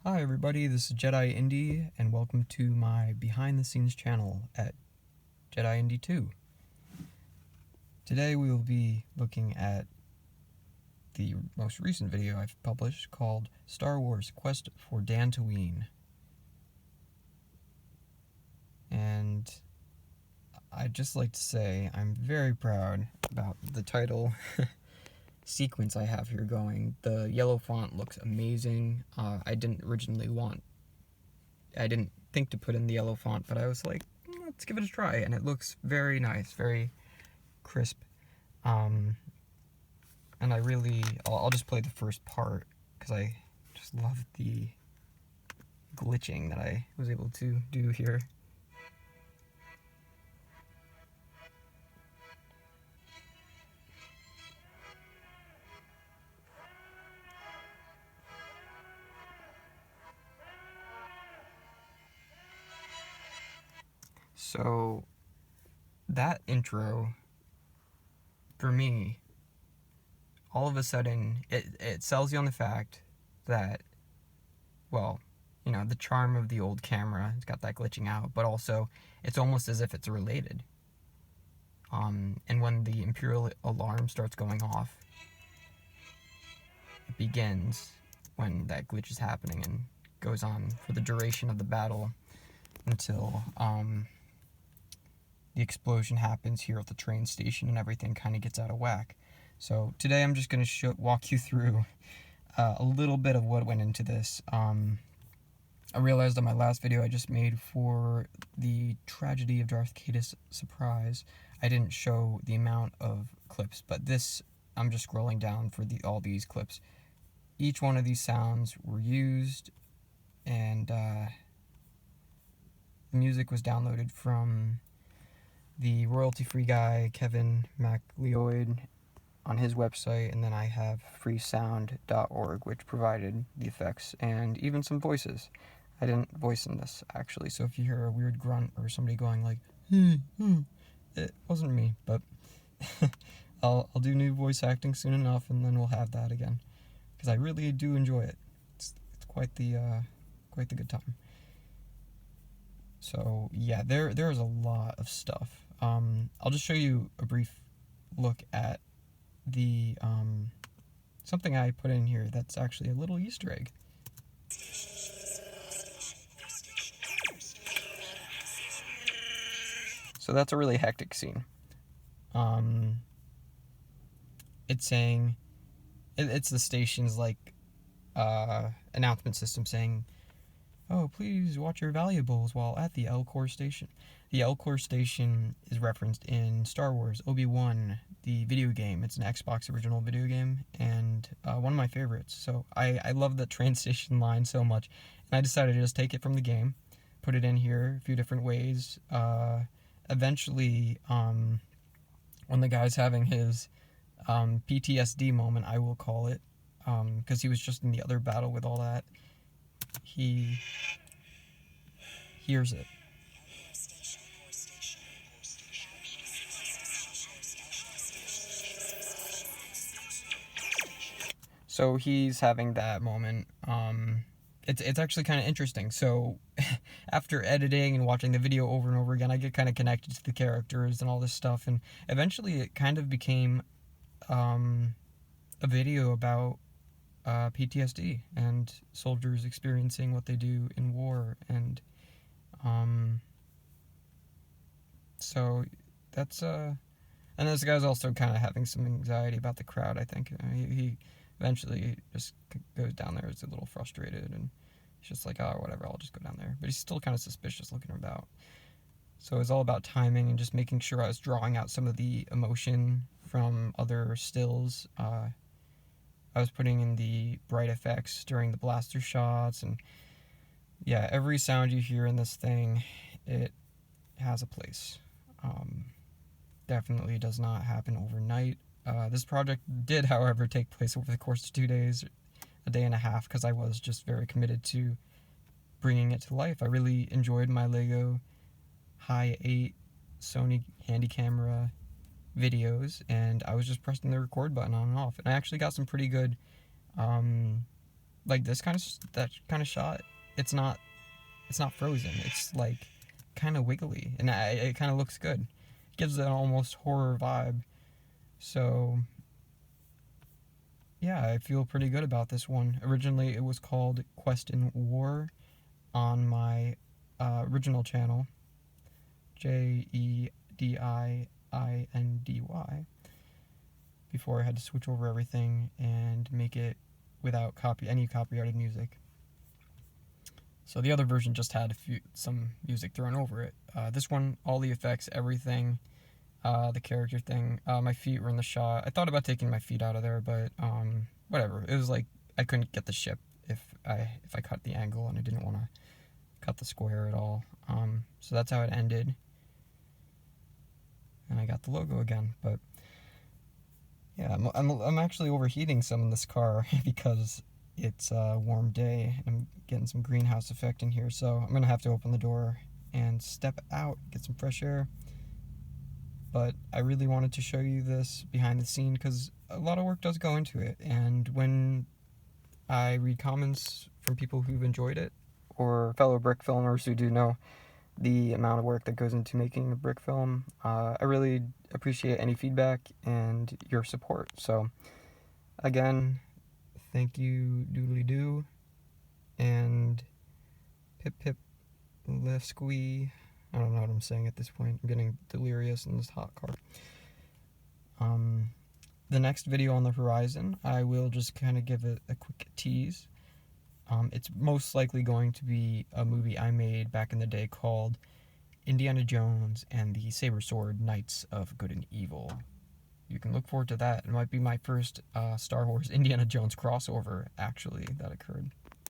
Hi everybody, this is Jedi Indie, and welcome to my behind the scenes channel at Jedi Indie 2. Today we will be looking at the most recent video I've published called Star Wars Quest for Dantooine. And I'd just like to say I'm very proud about the title sequence I have here going. The yellow font looks amazing. I didn't think to put in the yellow font, but I was like, let's give it a try, and it looks very nice, very crisp. And I'll just play the first part because I just love the glitching that I was able to do here. So that intro, for me, all of a sudden, it sells you on the fact that, well, you know, the charm of the old camera, it's got that glitching out, but also it's almost as if it's related. And when the Imperial alarm starts going off, it begins when that glitch is happening and goes on for the duration of the battle until the explosion happens here at the train station and everything kind of gets out of whack. So today I'm just going to walk you through a little bit of what went into this. I realized on my last video I just made for the Tragedy of Darth Caedus surprise, I didn't show the amount of clips, but this, I'm just scrolling down for all these clips. Each one of these sounds were used, and the music was downloaded from the royalty-free guy, Kevin MacLeod, on his website, and then I have freesound.org, which provided the effects and even some voices. I didn't voice in this, actually, so if you hear a weird grunt or somebody going like, it wasn't me, but I'll do new voice acting soon enough, and then we'll have that again, because I really do enjoy it. It's quite the good time. So yeah, there is a lot of stuff. I'll just show you a brief look at the something I put in here that's actually a little Easter egg. So that's a really hectic scene. It's saying, it's the station's like announcement system saying, "Oh, please watch your valuables while at the Elcor station." The Elcor station is referenced in Star Wars Obi-Wan, the video game. It's an Xbox original video game, and one of my favorites. So I love the train station line so much, and I decided to just take it from the game, put it in here a few different ways. Eventually, when the guy's having his PTSD moment, I will call it, because he was just in the other battle with all that, he hears it. So he's having that moment. It's actually kind of interesting. So after editing and watching the video over and over again, I get kind of connected to the characters and all this stuff, and eventually it kind of became a video about PTSD and soldiers experiencing what they do in war, and so that's and this guy's also kind of having some anxiety about the crowd, I think. He eventually just goes down there, is a little frustrated, and he's just like, oh, whatever, I'll just go down there. But he's still kind of suspicious looking about. So it's all about timing and just making sure I was drawing out some of the emotion from other stills. I was putting in the bright effects during the blaster shots, and yeah, every sound you hear in this thing, it has a place. Definitely does not happen overnight. This project did, however, take place over the course of 2 days, a day and a half, because I was just very committed to bringing it to life. I really enjoyed my Lego Hi 8 Sony handy camera videos, and I was just pressing the record button on and off, and I actually got some pretty good like this kind of that kind of shot, it's not frozen. It's like kind of wiggly, and it kind of looks good. It gives it an almost horror vibe. So yeah, I feel pretty good about this one. Originally, it was called Quest in War on my original channel, JEDIINDY, before I had to switch over everything and make it without any copyrighted music. So the other version just had some music thrown over it. This one, all the effects, everything, the character thing. My feet were in the shot. I thought about taking my feet out of there, but whatever. It was like I couldn't get the ship if I cut the angle, and I didn't want to cut the square at all. So that's how it ended, and I got the logo again. But yeah, I'm actually overheating some in this car because it's a warm day and I'm getting some greenhouse effect in here, so I'm gonna have to open the door and step out, get some fresh air. But I really wanted to show you this behind the scene because a lot of work does go into it, and when I read comments from people who've enjoyed it or fellow brick filmers who do know the amount of work that goes into making a brick film, I really appreciate any feedback and your support. So again, thank you, doodly doo, and pip pip lesqui. I don't know what I'm saying at this point. I'm getting delirious in this hot car. The next video on the horizon, I will just kind of give it a quick tease. It's most likely going to be a movie I made back in the day called Indiana Jones and the Saber Sword Knights of Good and Evil. You can look forward to that. It might be my first Star Wars Indiana Jones crossover, actually, that occurred.